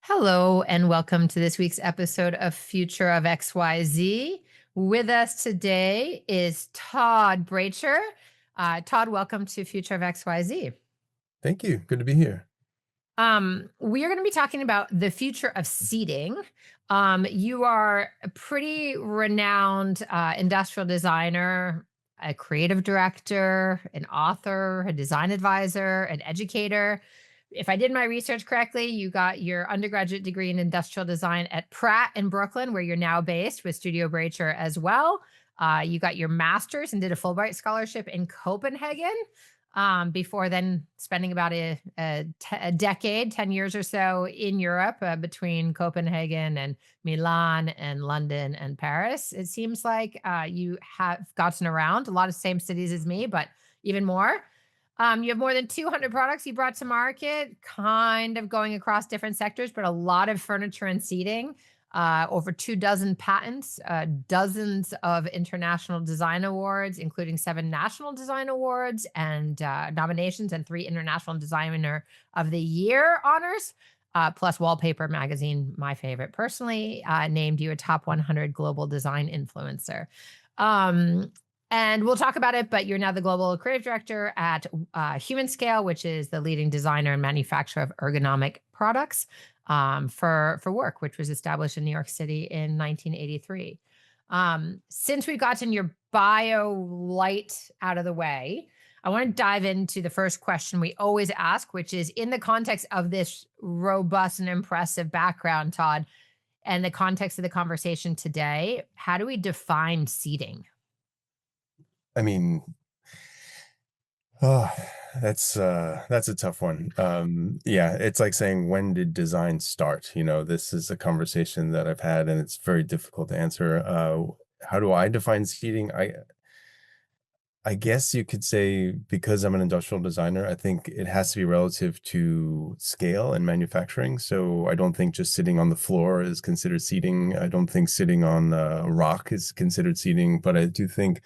Hello, and welcome to this week's episode of Future of XYZ. With us today is Todd Bracher. Todd, welcome to Future of XYZ. Thank you. Good to be here. We are going to be talking about the future of seating. You are a pretty renowned industrial designer, a creative director, an author, a design advisor, an educator. If I did my research correctly, you got your undergraduate degree in industrial design at Pratt in Brooklyn, where you're now based with Studio Bracher as well. You got your master's and did a Fulbright scholarship in Copenhagen before then spending about a decade, 10 years or so in Europe between Copenhagen and Milan and London and Paris. It seems like you have gotten around a lot of same cities as me, but even more. You have more than 200 products you brought to market, kind of going across different sectors, but a lot of furniture and seating, over 24 patents, dozens of international design awards, including 7 national design awards and nominations, and 3 international designer of the year honors. Plus Wallpaper magazine, my favorite personally, named you a top 100 global design influencer. And we'll talk about it, but you're now the global creative director at Humanscale, which is the leading designer and manufacturer of ergonomic products for work, which was established in New York City in 1983. Since we've gotten your bio light out of the way, I want to dive into the first question we always ask, which is, in the context of this robust and impressive background, Todd, and the context of the conversation today, how do we define seating? I mean, oh, that's a tough one. Yeah, it's like saying, when did design start? This is a conversation that I've had, and it's very difficult to answer. How do I define seating? I guess you could say, because I'm an industrial designer, I think it has to be relative to scale and manufacturing. So I don't think just sitting on the floor is considered seating. I don't think sitting on a rock is considered seating, but I do think,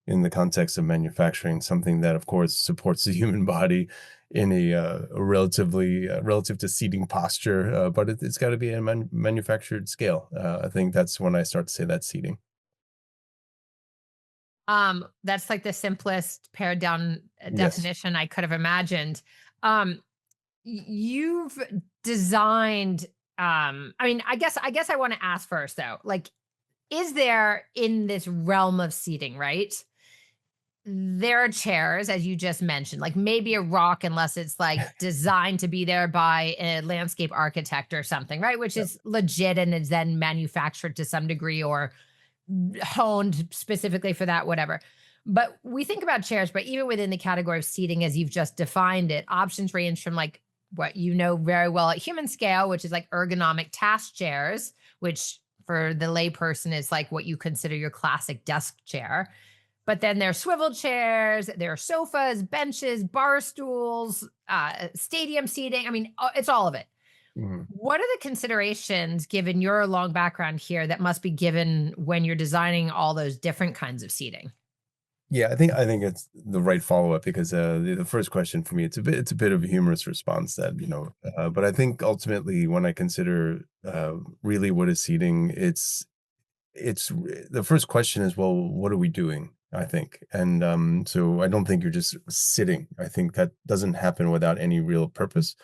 in the context of manufacturing, something that, of course, supports the human body in a relatively relative to seating posture, but it's got to be a manufactured scale. I think that's when I start to say that's seating. That's like the simplest pared down Yes. definition I could have imagined. Um, you've designed, I guess I want to ask first though, like, is there in this realm of seating, right? There are chairs, as you just mentioned, like maybe a rock, unless it's like designed to be there by a landscape architect or something, right? Which Yep. is legit and is then manufactured to some degree or honed specifically for that, whatever. But we think about chairs, but even within the category of seating, as you've just defined it, options range from like what you know very well at Humanscale, which is like ergonomic task chairs, which for the layperson is like what you consider your classic desk chair. But then there are swivel chairs, there are sofas, benches, bar stools, stadium seating. I mean, it's all of it. Mhm. What are the considerations, given your long background here, that must be given when you're designing all those different kinds of seating? Yeah, I think it's the right follow-up, because the first question for me, it's a bit of a humorous response, that, but I think ultimately, when I consider really what is seating, the first question is, well, what are we doing? I think. And so I don't think you're just sitting. I think that doesn't happen without any real purpose,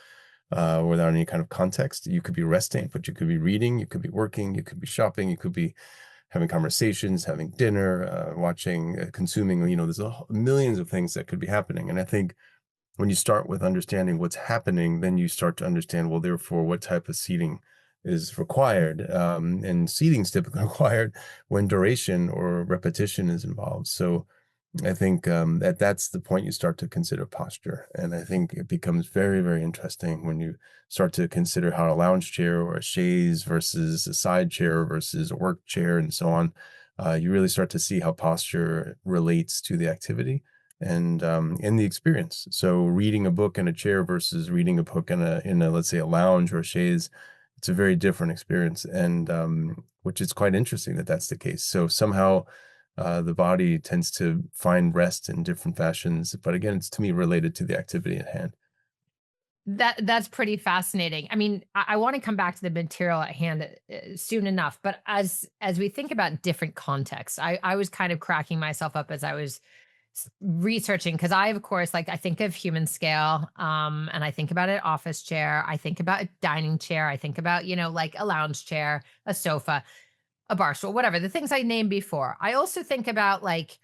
without any kind of context. You could be resting, but you could be reading, you could be working, you could be shopping, you could be having conversations, having dinner, watching, consuming. There's millions of things that could be happening. And I think, when you start with understanding what's happening, then you start to understand, well, therefore, what type of seating is required. And seating is typically required when duration or repetition is involved. So I think that's the point you start to consider posture. And I think it becomes very, very interesting when you start to consider how a lounge chair or a chaise versus a side chair versus a work chair and so on. You really start to see how posture relates to the activity and in the experience. So reading a book in a chair versus reading a book in a, let's say, a lounge or a chaise, it's a very different experience, and which is quite interesting that that's the case. So somehow the body tends to find rest in different fashions, but again, it's, to me, related to the activity at hand. That's pretty fascinating. I mean, I want to come back to the material at hand soon enough, but as we think about different contexts, I was kind of cracking myself up as I was researching because I, of course, like I think of human scale, and I think about an office chair, I think about a dining chair, I think about like a lounge chair, a sofa, a bar stool, whatever the things I named before. I also think about like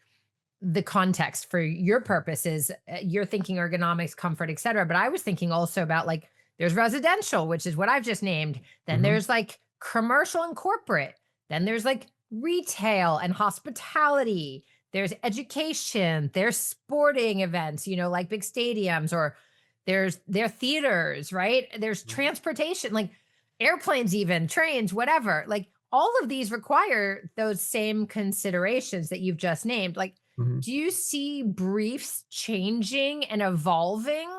the context for your purposes. You're thinking ergonomics, comfort, et cetera. But I was thinking also about like there's residential, which is what I've just named. Then Hmm. there's like commercial and corporate. Then there's like retail and hospitality. There's education. There's sporting events, like big stadiums, or there are theaters, right? There's transportation, like airplanes, even trains, whatever. Like all of these require those same considerations that you've just named. Like, Hmm. do you see briefs changing and evolving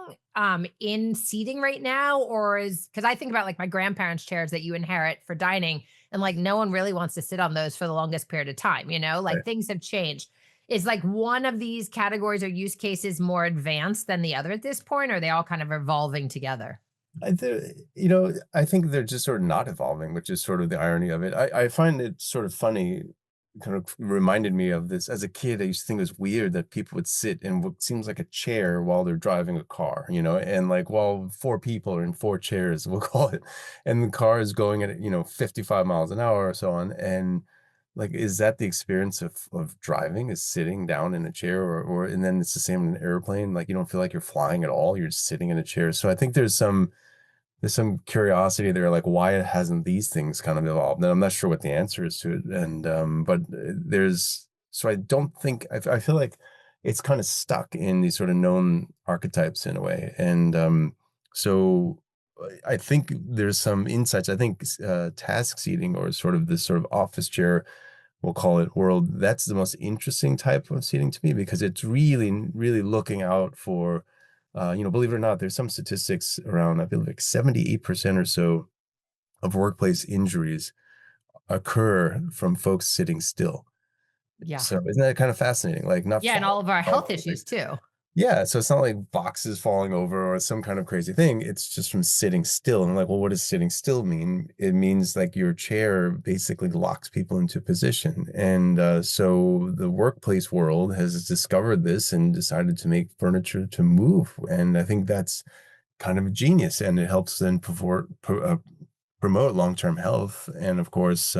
in seating right now? Or is because I think about like my grandparents' chairs that you inherit for dining, and like no one really wants to sit on those for the longest period of time, like Right. things have changed. Is like one of these categories or use cases more advanced than the other at this point, or are they all kind of evolving together? I think they're just sort of not evolving, which is sort of the irony of it. I find it sort of funny, kind of reminded me of this. As a kid, I used to think it was weird that people would sit in what seems like a chair while they're driving a car, and like while four people are in four chairs, we'll call it, and the car is going at, 55 miles an hour or so on. And like, is that the experience of driving, is sitting down in a chair, or and then it's the same in an airplane? Like you don't feel like you're flying at all. You're just sitting in a chair. So I think there's some curiosity there, like why hasn't these things kind of evolved? And I'm not sure what the answer is to it. And but there's so I don't think I feel like it's kind of stuck in these sort of known archetypes in a way. And so I think there's some insights. I think task seating, or sort of this sort of office chair, we'll call it, world, that's the most interesting type of seating to me, because it's really, really looking out for, believe it or not, there's some statistics around, I believe like 78% or so of workplace injuries occur from folks sitting still. Yeah. So isn't that kind of fascinating? Like not Yeah. And falling, all of our falling health over. issues too. Yeah, so it's not like boxes falling over or some kind of crazy thing. It's just from sitting still. And I'm like, well, what does sitting still mean? It means like your chair basically locks people into position. And so the workplace world has discovered this and decided to make furniture to move. And I think that's kind of genius, and it helps then promote long-term health. And of course,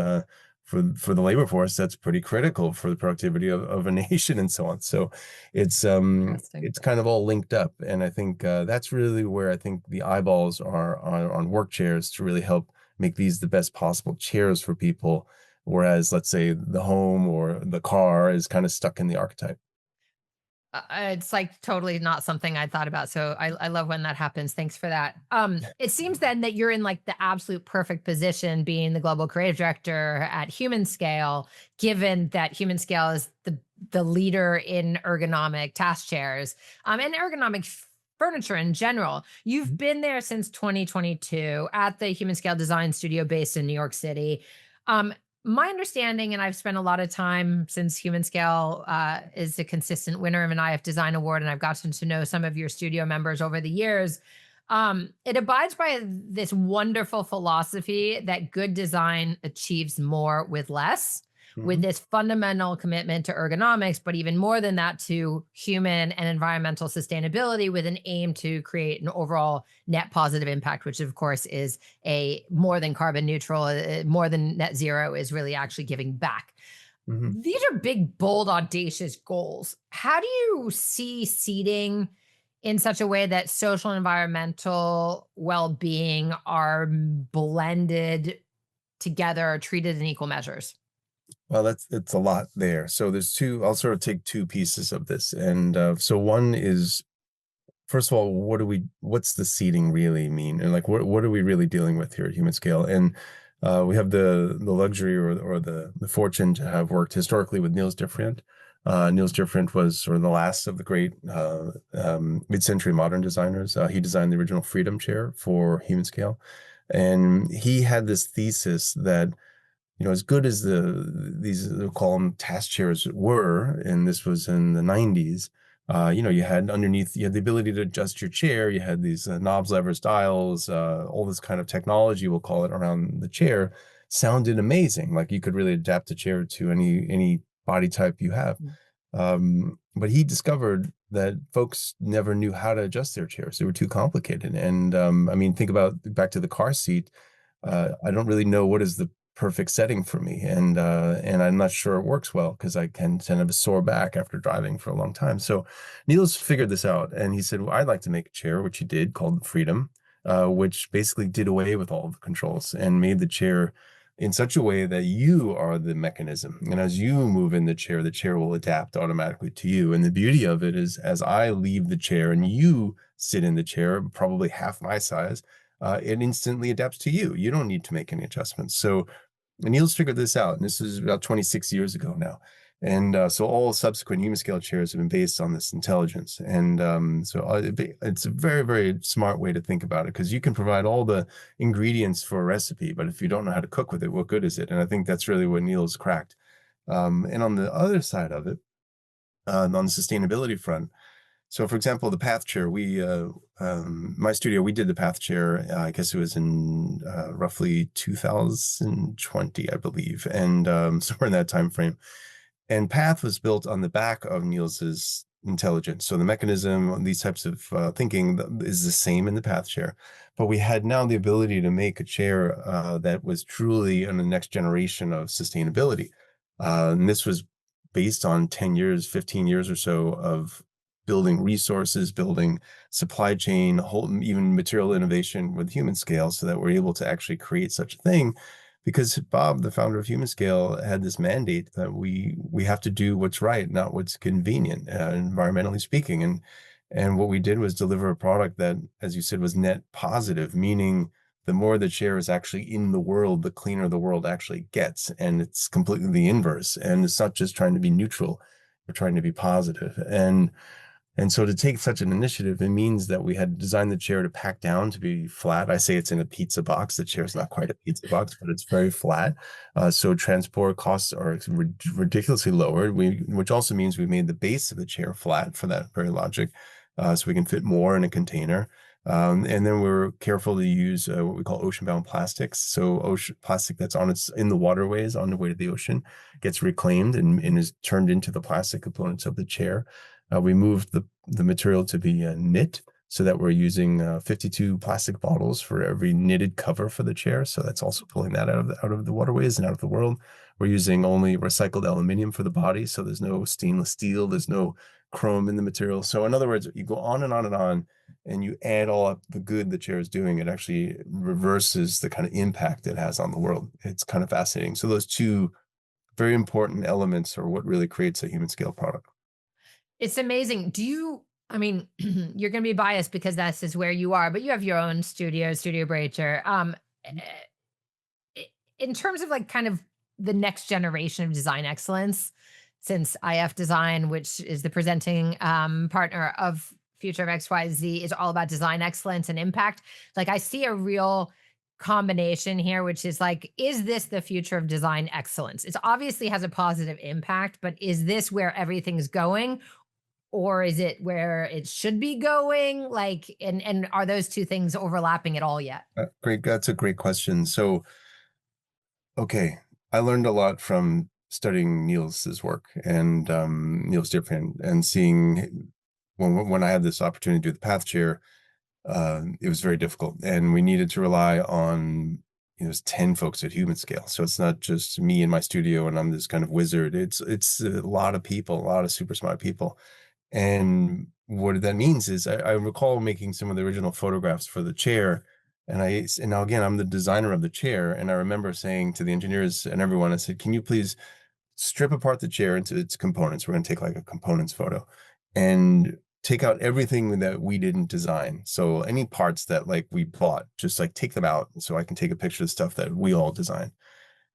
for the labor force, that's pretty critical for the productivity of a nation and so on. So Interesting. it's kind of all linked up. And I think that's really where I think the eyeballs are on work chairs, to really help make these the best possible chairs for people. Whereas, let's say, the home or the car is kind of stuck in the archetype. It's like totally not something I thought about. So I love when that happens. Thanks for that. It seems then that you're in like the absolute perfect position being the global creative director at Humanscale, given that Humanscale is the leader in ergonomic task chairs, and ergonomic furniture in general. You've been there since 2022 at the Humanscale Design Studio based in New York City. Um, my understanding, and I've spent a lot of time since Humanscale is a consistent winner of an IF Design Award, and I've gotten to know some of your studio members over the years. It abides by this wonderful philosophy that good design achieves more with less, with Mhm. this fundamental commitment to ergonomics, but even more than that, to human and environmental sustainability, with an aim to create an overall net positive impact, which of course is a more than carbon neutral, more than net zero, is really actually giving back. Mhm. These are big, bold, audacious goals. How do you see seating in such a way that social and environmental well-being are blended together, treated in equal measures? Well, that's a lot there. So there's two. I'll sort of take two pieces of this. And so one is, first of all, what's the seating really mean? And like, what are we really dealing with here at Human Scale? And we have the luxury, or the fortune, to have worked historically with Niels Different. Niels Different was sort of the last of the great mid-century modern designers. He designed the original Freedom chair for Human Scale. And he had this thesis that, as good as these, we'll call them task chairs, were, and this was in the 90s, You had underneath, you had the ability to adjust your chair. You had these knobs, levers, dials, all this kind of technology, we'll call it, around the chair. Sounded amazing. Like you could really adapt the chair to any body type you have. But he discovered that folks never knew how to adjust their chairs. They were too complicated. And I mean, think about back to the car seat. I don't really know what is the perfect setting for me, and I'm not sure it works well because I can tend to have a sore back after driving for a long time. So Niels figured this out, and he said, well, I'd like to make a chair, which he did, called Freedom, which basically did away with all of the controls and made the chair in such a way that you are the mechanism. And as you move in the chair will adapt automatically to you. And the beauty of it is, as I leave the chair and you sit in the chair, probably half my size, it instantly adapts to you. You don't need to make any adjustments. So Niels figured this out, and this is about 26 years ago now. And so all subsequent Humanscale chairs have been based on this intelligence. And it's a very, very smart way to think about it, because you can provide all the ingredients for a recipe, but if you don't know how to cook with it, what good is it? And I think that's really what Niels cracked. And on the other side of it, on the sustainability front, so for example, the path chair, my studio, we did the path chair, I guess it was in roughly 2020, I believe, and somewhere in that time frame. And path was built on the back of Niels's intelligence. So the mechanism, these types of thinking is the same in the path chair. But we had now the ability to make a chair that was truly on the next generation of sustainability. And this was based on 10 years, 15 years or so of building resources, building supply chain, even material innovation with Humanscale, so that we're able to actually create such a thing. Because Bob, the founder of Humanscale, had this mandate that we have to do what's right, not what's convenient, environmentally speaking. And what we did was deliver a product that, as you said, was net positive, meaning the more the chair is actually in the world, the cleaner the world actually gets. And it's completely the inverse. And it's not just trying to be neutral, we're trying to be positive. And so to take such an initiative, it means that we had designed the chair to pack down to be flat. I say it's in a pizza box. The chair is not quite a pizza box, but it's very flat. So transport costs are ridiculously lowered, which also means we made the base of the chair flat for that very logic, so we can fit more in a container. And then we're careful to use what we call ocean-bound plastics. So plastic that's in the waterways on the way to the ocean gets reclaimed and is turned into the plastic components of the chair. We moved the material to be knit, so that we're using 52 plastic bottles for every knitted cover for the chair. So that's also pulling that out of the waterways and out of the world. We're using only recycled aluminum for the body, so there's no stainless steel, there's no chrome in the material. So in other words, you go on and on and on, and you add all up the good the chair is doing, it actually reverses the kind of impact it has on the world. It's kind of fascinating. So those two very important elements are what really creates a Humanscale product. It's amazing. I mean, you're going to be biased because this is where you are, but you have your own studio, Studio Bracher. In terms of like kind of the next generation of design excellence, since IF Design, which is the presenting partner of Future of XYZ, is all about design excellence and impact. Like I see a real combination here, which is like, is this the future of design excellence? It obviously has a positive impact, but is this where everything's going? Or is it where it should be going? Like, and are those two things overlapping at all yet? Great. That's a great question. So, okay, I learned a lot from studying Niels's work and Niels Different, and seeing when I had this opportunity to do the path chair, it was very difficult, and we needed to rely on, there's 10 folks at Humanscale, so it's not just me in my studio and I'm this kind of wizard. It's a lot of people, a lot of super smart people. And what that means is I recall making some of the original photographs for the chair, and now again, I'm the designer of the chair, and I remember saying to the engineers and everyone, I said, can you please strip apart the chair into its components? We're going to take like a components photo and take out everything that we didn't design. So any parts that like we bought, just like take them out so I can take a picture of stuff that we all designed.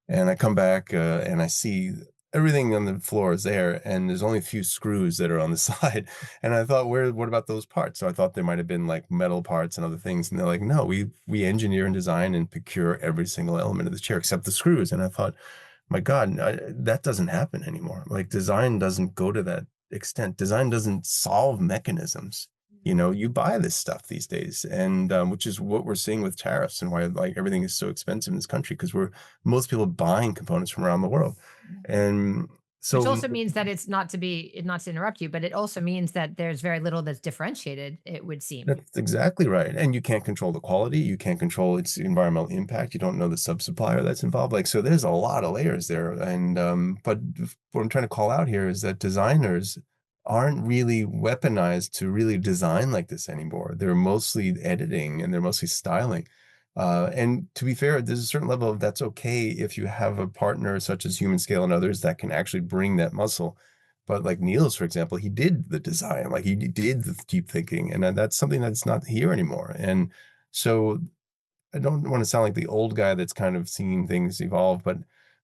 And I come back and I see everything on the floor is there, and there's only a few screws that are on the side. And I thought, what about those parts? So I thought there might have been like metal parts and other things. And they're like, no, we engineer and design and procure every single element of the chair except the screws. And I thought, my God, that doesn't happen anymore. Like design doesn't go to that extent. Design doesn't solve mechanisms. You know, you buy this stuff these days, and which is what we're seeing with tariffs and why like everything is so expensive in this country because we're most people buying components from around the world, and Which so also means that it's not to interrupt you, but it also means that there's very little that's differentiated, it would seem. that's exactly right. And you can't control the quality, you can't control its environmental impact, you don't know the sub-supplier that's involved. Like, so there's a lot of layers there. And but what I'm trying to call out here is that designers aren't really weaponized to really design like this anymore. They're mostly editing and they're mostly styling. And to be fair, there's a certain level of that's okay if you have a partner such as Humanscale and others that can actually bring that muscle. But like Niels, for example, he did the design, like he did the deep thinking, and that's something that's not here anymore. And so I don't want to sound like the old guy that's kind of seeing things evolve, but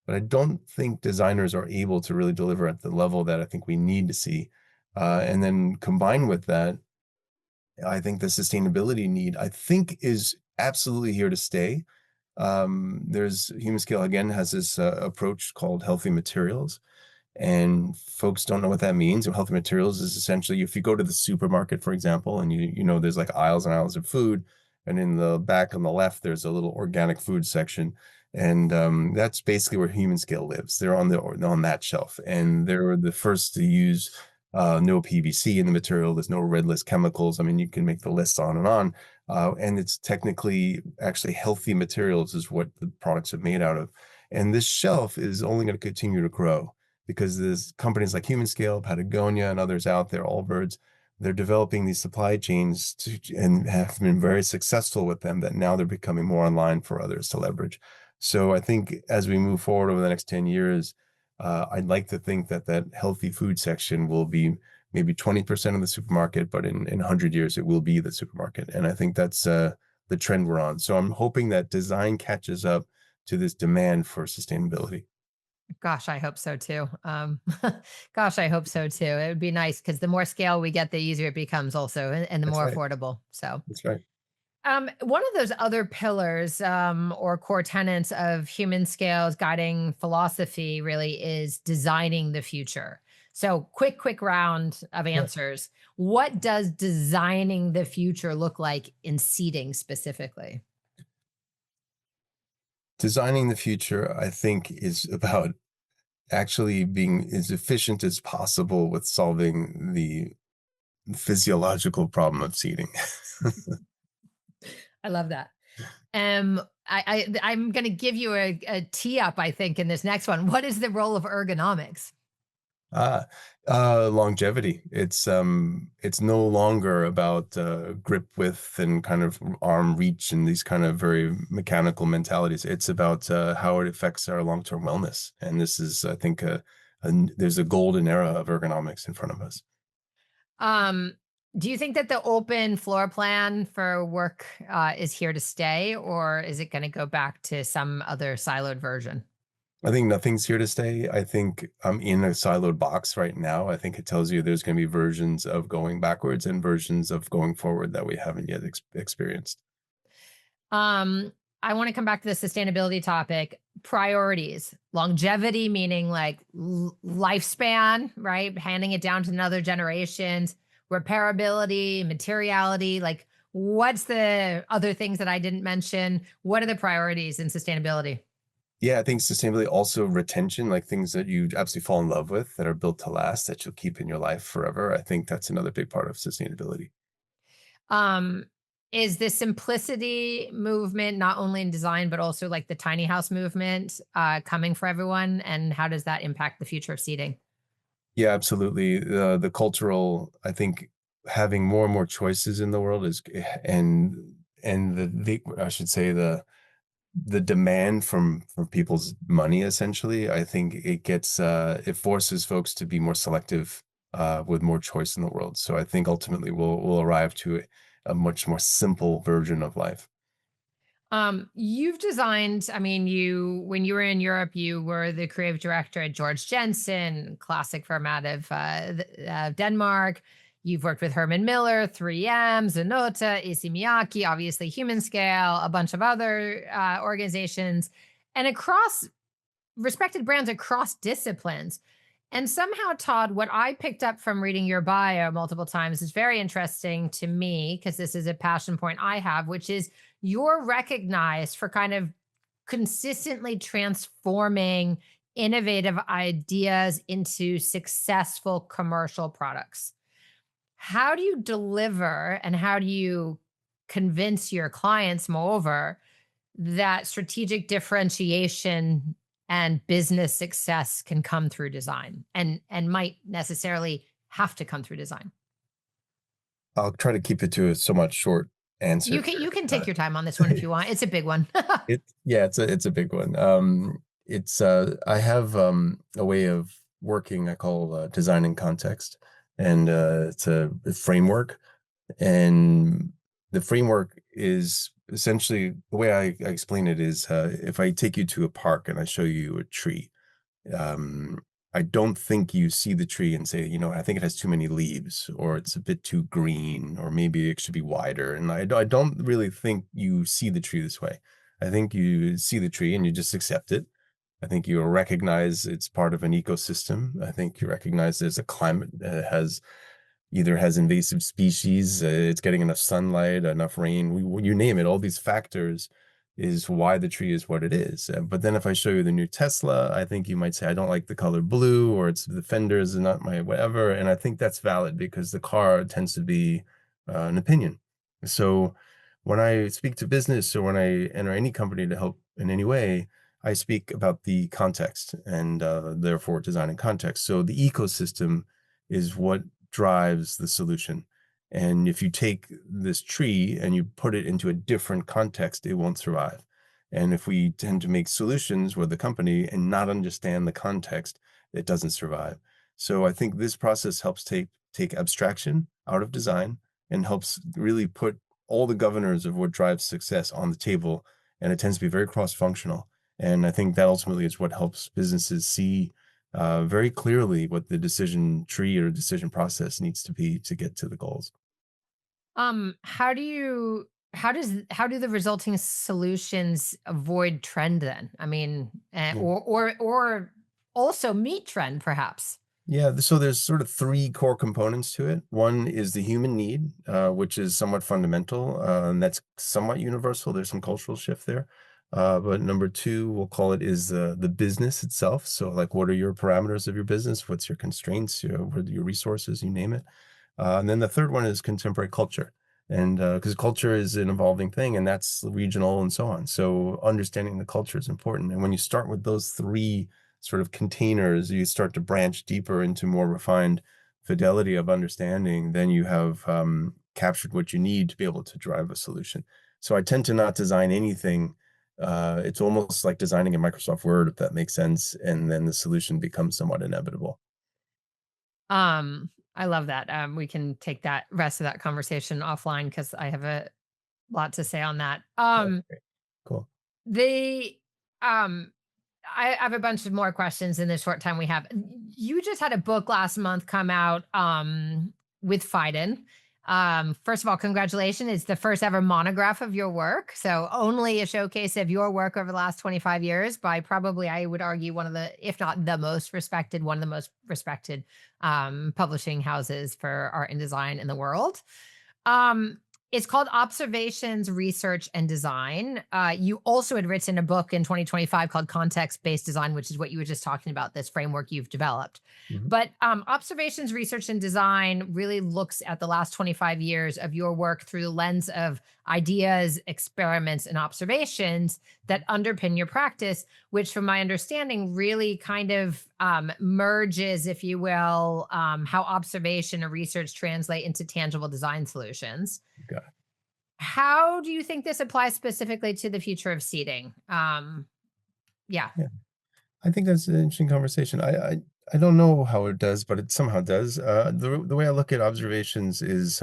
I don't think designers are able to really deliver at the level that I think we need to see. And then combined with that, I think the sustainability need, I think, is absolutely here to stay. There's Humanscale again has this approach called healthy materials, and folks don't know what that means. And healthy materials is essentially if you go to the supermarket, for example, and you know there's like aisles and aisles of food, and in the back on the left there's a little organic food section, and that's basically where Humanscale lives. They're on that shelf, and they're the first to use no PVC in the material. There's no red list chemicals. I mean, you can make the list on and on. And it's technically actually healthy materials is what the products are made out of. And this shelf is only going to continue to grow because there's companies like Humanscale, Patagonia, and others out there, Allbirds, they're developing these supply chains and have been very successful with them that now they're becoming more online for others to leverage. So I think as we move forward over the next 10 years, I'd like to think that that healthy food section will be maybe 20% of the supermarket, but in 100 years, it will be the supermarket. And I think that's the trend we're on. So I'm hoping that design catches up to this demand for sustainability. Gosh, I hope so too. Gosh, I hope so too. It would be nice because the more scale we get, the easier it becomes also, and the That's more right. affordable. So, That's right. one of those other pillars or core tenets of human scales guiding philosophy really is designing the future. So, quick round of Yeah. answers. What does designing the future look like in seating specifically? Designing the future, I think, is about actually being as efficient as possible with solving the physiological problem of seating. I love that. I'm going to give you a tee up. I think in this next one, what is the role of ergonomics? Ah, longevity. It's no longer about grip width and kind of arm reach and these kind of very mechanical mentalities. It's about how it affects our long-term wellness. And this is, I think, there's a golden era of ergonomics in front of us. Um, do you think that the open floor plan for work is here to stay, or is it going to go back to some other siloed version? I think nothing's here to stay. I think I'm in a siloed box right now. I think it tells you there's going to be versions of going backwards and versions of going forward that we haven't yet experienced. Um, I want to come back to the sustainability topic. Priorities, longevity, meaning like lifespan, right? Handing it down to another generations, repairability, materiality. Like, what's the other things that I didn't mention? What are the priorities in sustainability? Yeah, I think sustainability also retention, like things that you absolutely fall in love with that are built to last that you'll keep in your life forever. I think that's another big part of sustainability. Um, is the simplicity movement not only in design but also like the tiny house movement coming for everyone? And how does that impact the future of seating? Yeah, absolutely. The cultural, I think having more and more choices in the world is and the I should say the demand from people's money essentially, I think it gets it forces folks to be more selective with more choice in the world. So I think ultimately we'll arrive to a much more simple version of life. You've designed, I mean, when you were in Europe, you were the creative director at George Jensen, classic firm out of Denmark. You've worked with Herman Miller, 3M, Zanota, AC Miyake, obviously Humanscale, a bunch of other organizations, and across respected brands across disciplines. And somehow, Todd, what I picked up from reading your bio multiple times is very interesting to me because this is a passion point I have, which is you're recognized for kind of consistently transforming innovative ideas into successful commercial products. How do you deliver and how do you convince your clients, moreover, that strategic differentiation and business success can come through design and might necessarily have to come through design? I'll try to keep it to a somewhat short answer You can here. take your time on this one if you want. It's a big one. It's a big one. It's I have a way of working I call design in context, and it's a framework, and the framework is essentially the way I explain it is if I take you to a park and I show you a tree, um, I don't think you see the tree and say, I think it has too many leaves, or it's a bit too green, or maybe it should be wider. And I don't really think you see the tree this way. I think you see the tree and you just accept it. I think you recognize it's part of an ecosystem. I think you recognize there's a climate that has invasive species, it's getting enough sunlight, enough rain, you name it, all these factors is why the tree is what it is. But then if I show you the new Tesla, I think you might say, I don't like the color blue, or it's the fenders are not my whatever. And I think that's valid because the car tends to be an opinion. So when I speak to business or when I enter any company to help in any way, I speak about the context and therefore design in context. So the ecosystem is what drives the solution. And if you take this tree and you put it into a different context, it won't survive. And if we tend to make solutions with the company and not understand the context, it doesn't survive. So I think this process helps take abstraction out of design and helps really put all the governors of what drives success on the table. And it tends to be very cross-functional. And I think that ultimately is what helps businesses see very clearly what the decision tree or decision process needs to be to get to the goals. How do you how do the resulting solutions avoid trend then? I mean, Yeah. or also meet trend perhaps. Yeah, so there's sort of three core components to it. One is the human need, which is somewhat fundamental, and that's somewhat universal. There's some cultural shift there. But number two, we'll call it is the business itself. So like, what are your parameters of your business? What's your constraints? What are your resources? You name it. And then the third one is contemporary culture. And because culture is an evolving thing and that's regional and so on. So understanding the culture is important. And when you start with those three sort of containers, you start to branch deeper into more refined fidelity of understanding, then you have captured what you need to be able to drive a solution. So I tend to not design anything. It's almost like designing in Microsoft Word, if that makes sense. And then the solution becomes somewhat inevitable. I love that. We can take that rest of that conversation offline because I have a lot to say on that. That's great. Cool. The um I have a bunch of more questions in the short time we have. You just had a book last month come out with Phaidon. First of all, congratulations. It's the first ever monograph of your work. So, only a showcase of your work over the last 25 years by probably, I would argue, one of the, if not the most respected, one of the most respected publishing houses for art and design in the world. Um, it's called Observations, Research, and Design. You also had written a book in 2025 called Context Based Design, which is what you were just talking about, this framework you've developed. Mhm. But Observations, Research, and Design really looks at the last 25 years of your work through the lens of ideas, experiments, and observations that underpin your practice, which, from my understanding, really kind of merges, if you will, how observation and research translate into tangible design solutions. Got it. How do you think this applies specifically to the future of seating? Yeah. Yeah. I think that's an interesting conversation. I don't know how it does, but it somehow does. The way I look at observations is,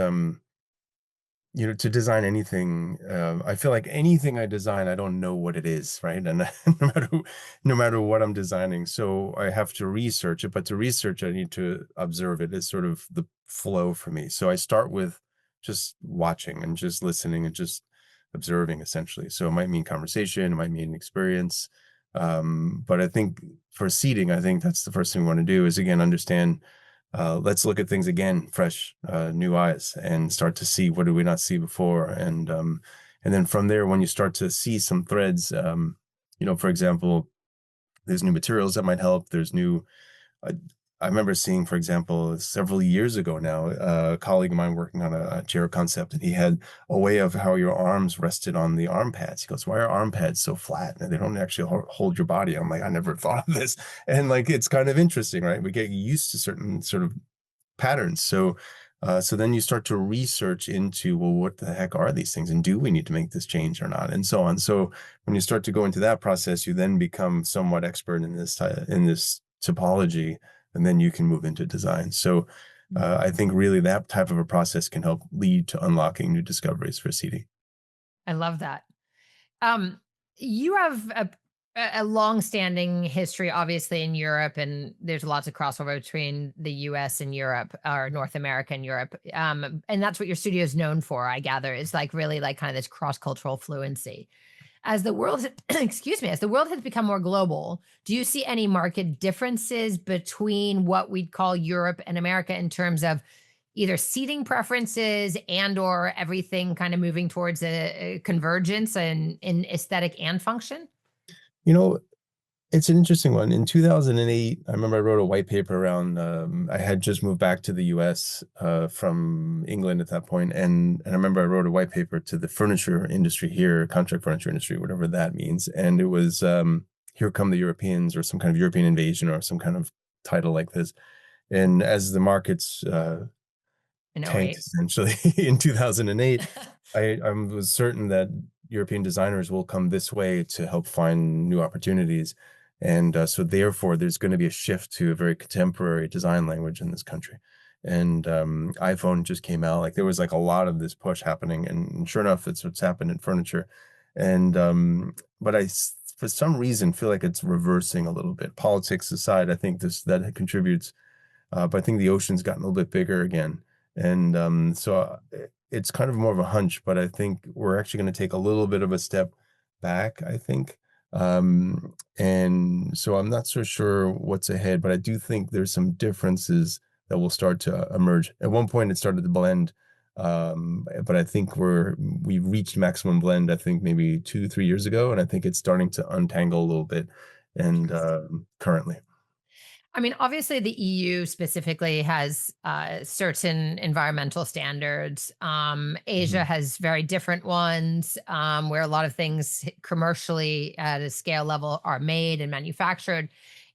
to design anything, I feel like anything I design, I don't know what it is, right? And no matter what I'm designing, so I have to research it. But to research, I need to observe it. It's sort of the flow for me. So I start with just watching and just listening and just observing, essentially. So it might mean conversation, it might mean experience. But I think for seating, I think that's the first thing we want to do is again understand. Let's look at things again, fresh, new eyes, and start to see what did we not see before, and then from there, when you start to see some threads, for example, there's new materials that might help. There's new I I remember seeing, for example, several years ago now, a colleague of mine working on a chair concept, and he had a way of how your arms rested on the arm pads. He goes, "Why are arm pads so flat? And they don't actually hold your body." I'm like, I never thought of this, and like it's kind of interesting, right? We get used to certain sort of patterns. So then you start to research into, well, what the heck are these things, and do we need to make this change or not, and so on. So when you start to go into that process, you then become somewhat expert in this topology, and then you can move into design. So I think really that type of a process can help lead to unlocking new discoveries for CD. I love that. Um, you have a long-standing history, obviously, in Europe, and there's lots of crossover between the US and Europe, or North America and Europe. And that's what your studio is known for, I gather, is like really like kind of this cross-cultural fluency. As the world, excuse me, as the world has become more global, do you see any market differences between what we'd call Europe and America in terms of either seating preferences and or everything kind of moving towards a convergence in aesthetic and function? You know, it's an interesting one. In 2008, I remember I wrote a white paper around, I had just moved back to the US from England at that point, and I remember I wrote a white paper to the furniture industry here, contract furniture industry, whatever that means. And it was, Here Come the Europeans, or some kind of European invasion, or some kind of title like this. And as the markets In tanked '08? essentially in 2008, I was certain that European designers will come this way to help find new opportunities. And so therefore, there's going to be a shift to a very contemporary design language in this country. And iPhone just came out. Like there was like a lot of this push happening, and sure enough, it's what's happened in furniture. And but for some reason, feel like it's reversing a little bit. Politics aside, I think this that contributes, but I think the ocean's gotten a little bit bigger again. And it's kind of more of a hunch, but I think we're actually going to take a little bit of a step back, I think. And so I'm not so sure what's ahead, but I do think there's some differences that will start to emerge. At one point, it started to blend, but I think we've reached maximum blend, I think maybe 2, 3 years ago, and I think it's starting to untangle a little bit. And currently. I mean, obviously, the EU specifically has certain environmental standards. Asia Mhm. has very different ones, where a lot of things commercially at a scale level are made and manufactured.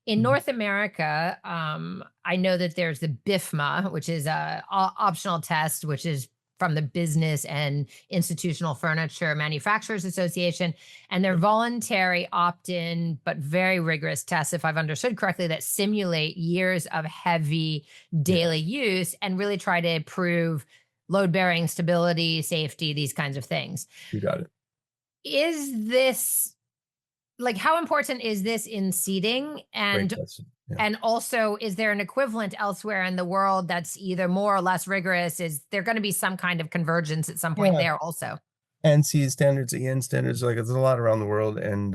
In Mhm. North America, I know that there's the BIFMA, which is a optional test, which is from the Business and Institutional Furniture Manufacturers Association, and they're voluntary opt-in but very rigorous tests, if I've understood correctly, that simulate years of heavy Yeah, daily use and really try to improve load bearing, stability, safety, these kinds of things. you got it. Is this, like, how important is this in seating? Great and question. Yeah. and also, is there an equivalent elsewhere in the world that's either more or less rigorous? Is there going to be some kind of convergence at some point Yeah. there also? ANSI standards, EN standards, like there's a lot around the world. And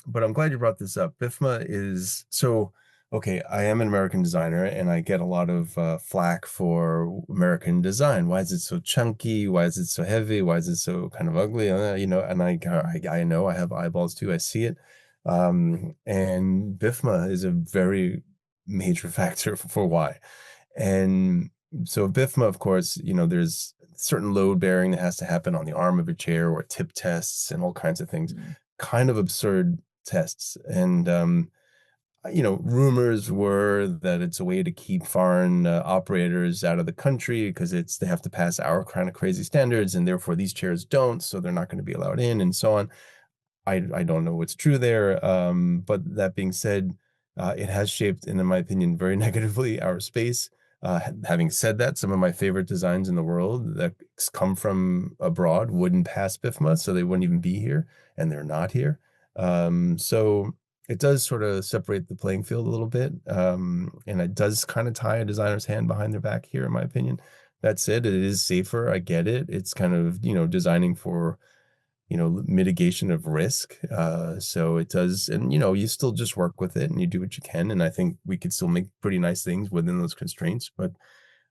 but I'm glad you brought this up. BIFMA is so okay. I am an American designer, and I get a lot of flack for American design. Why is it so chunky? Why is it so heavy? Why is it so kind of ugly? And I know I have eyeballs too. I see it. And BIFMA is a very major factor for why. And so BIFMA, of course, there's certain load bearing that has to happen on the arm of a chair, or tip tests and all kinds of things. Mm. Kind of absurd tests. And rumors were that it's a way to keep foreign operators out of the country, because they have to pass our kind of crazy standards, and therefore these chairs don't, so they're not going to be allowed in, and so on. I don't know what's true there, but that being said, it has shaped, and in my opinion, very negatively our space. Having said that, some of my favorite designs in the world that come from abroad wouldn't pass BIFMA, so they wouldn't even be here, and they're not here. So it does sort of separate the playing field a little bit, and it does kind of tie a designer's hand behind their back here, in my opinion. That said, it is safer. I get it. It's kind of, designing for mitigation of risk. So it does, and you still just work with it and you do what you can. And I think we could still make pretty nice things within those constraints, but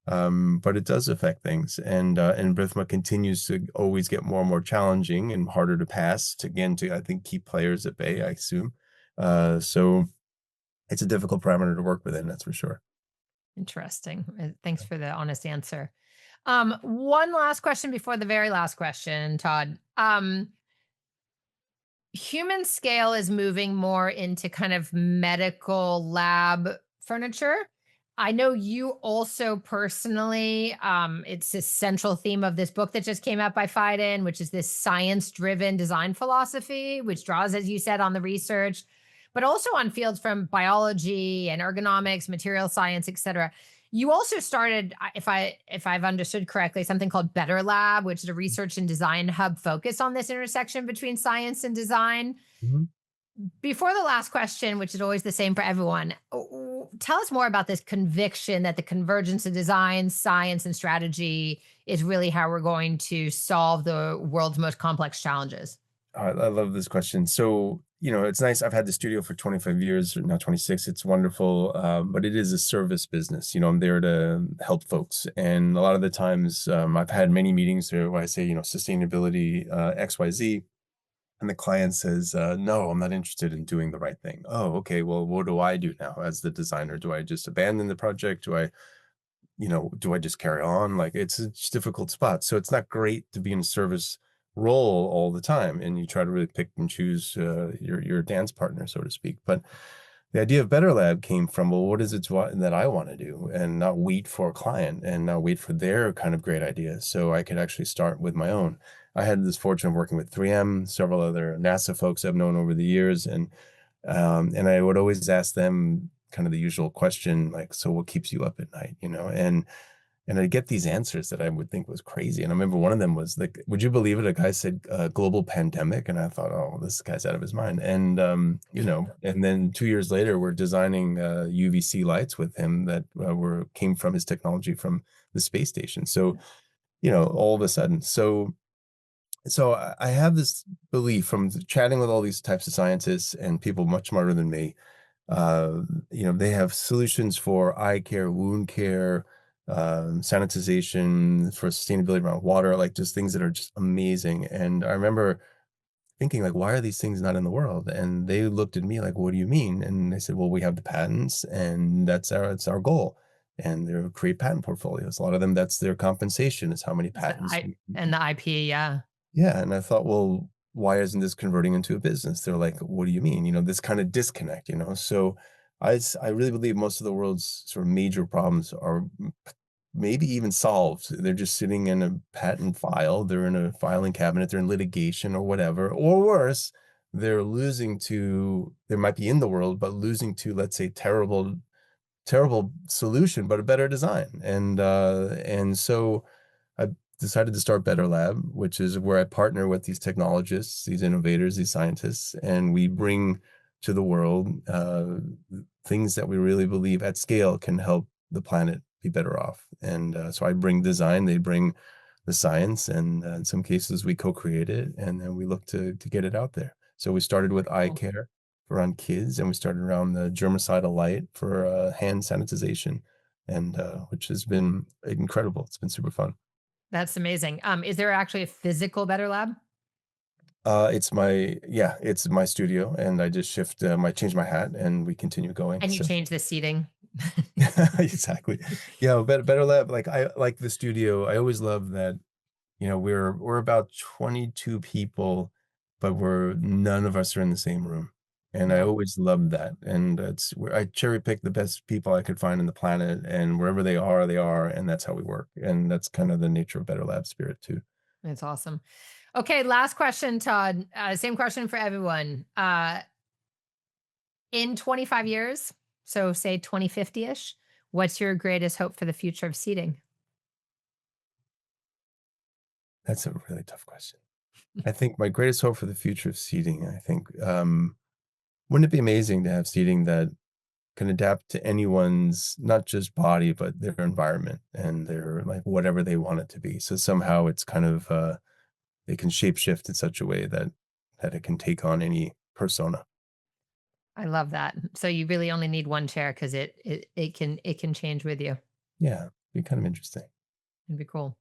it does affect things. And BRIFMA continues to always get more and more challenging and harder to pass to I think keep players at bay, I assume. So it's a difficult parameter to work within, that's for sure. Interesting. Thanks for the honest answer. One last question before the very last question, Todd. Humanscale is moving more into kind of medical lab furniture. I know you also personally, it's a central theme of this book that just came out by Phaidon, which is this science-driven design philosophy, which draws, as you said, on the research, but also on fields from biology and ergonomics, material science, et cetera. You also started, if I've understood correctly, something called Better Lab, which is a research and design hub focused on this intersection between science and design. Mhm. Before the last question, which is always the same for everyone, tell us more about this conviction that the convergence of design, science, and strategy is really how we're going to solve the world's most complex challenges. I love this question. So, it's nice. I've had the studio for 25 years, or now 26. It's wonderful. But it is a service business. I'm there to help folks. And a lot of the times, I've had many meetings where I say, sustainability, XYZ. And the client says, no, I'm not interested in doing the right thing. Oh, okay. Well, what do I do now as the designer? Do I just abandon the project? Do I just carry on? Like, it's a difficult spot. So it's not great to be in a service role all the time, and you try to really pick and choose your dance partner, so to speak. But the idea of Better Lab came from, well, what is it that I want to do, and not wait for a client and not wait for their kind of great ideas. So I could actually start with my own. I had this fortune of working with 3M, several other NASA folks I've known over the years, and I would always ask them kind of the usual question, like, so what keeps you up at night, and I get these answers that I would think was crazy. And I remember one of them was like, would you believe it? A guy said global pandemic. And I thought, oh, this guy's out of his mind. And then 2 years later, we're designing UVC lights with him that came from his technology from the space station. So, all of a sudden. So I have this belief from chatting with all these types of scientists and people much smarter than me. They have solutions for eye care, wound care, sanitization, for sustainability around water, like just things that are just amazing. And I remember thinking, like, why are these things not in the world? And they looked at me like, what do you mean? And they said, well, we have the patents, and that's our goal. And they create patent portfolios. A lot of them, that's their compensation, is how many patents. And the IP, yeah. Yeah, and I thought, well, why isn't this converting into a business? They're like, what do you mean? This kind of disconnect. So I really believe most of the world's sort of major problems are maybe even solved. They're just sitting in a patent file, they're in a filing cabinet, they're in litigation or whatever, or worse, they might be in the world, but losing to, let's say, terrible solution, but a better design. And so I decided to start Better Lab, which is where I partner with these technologists, these innovators, these scientists, and we bring to the world things that we really believe at scale can help the planet be better off. And so I bring design, they bring the science, and in some cases we co-create it, and then we look to get it out there. So we started with eye Cool. care around kids, and we started around the germicidal light for hand sanitization, and which has been incredible. It's been super fun. That's amazing. Is there actually a physical Better Lab? It's my studio, and I just change my hat, and we continue going. And you So change the seating? exactly, yeah. Better Lab. Like, I like the studio. I always love that. We're about 22 people, but none of us are in the same room, and I Yeah, always loved that. And it's where I cherry pick the best people I could find in the planet, and wherever they are, and that's how we work. And that's kind of the nature of Better Lab spirit too. that's awesome. Okay, last question, Todd. Same question for everyone. In 25 years, so say 2050-ish, what's your greatest hope for the future of seating? That's a really tough question. I think my greatest hope for the future of seating, I think, wouldn't it be amazing to have seating that can adapt to anyone's, not just body, but their environment and their, like, whatever they want it to be. So somehow it's kind of it can shapeshift in such a way that it can take on any persona. I love that. So you really only need one chair because it can change with you. Yeah, be kind of interesting. It'd be cool.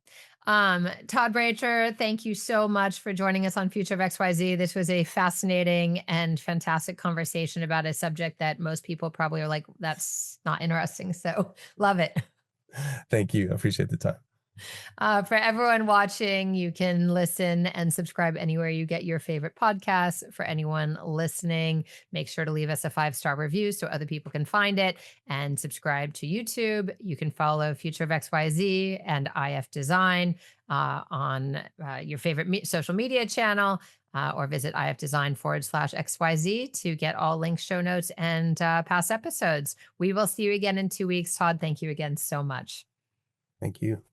Todd Bracher, thank you so much for joining us on Future of XYZ. This was a fascinating and fantastic conversation about a subject that most people probably are like, that's not interesting. So love it. Thank you. I appreciate the time. For everyone watching, you can listen and subscribe anywhere you get your favorite podcasts. For anyone listening, make sure to leave us a 5-star review so other people can find it, and subscribe to YouTube. You can follow Future of XYZ and IF Design on your favorite social media channel. Or visit ifdesign.com/XYZ to get all links, show notes, and past episodes. We will see you again in 2 weeks. Todd, thank you again so much. Thank you.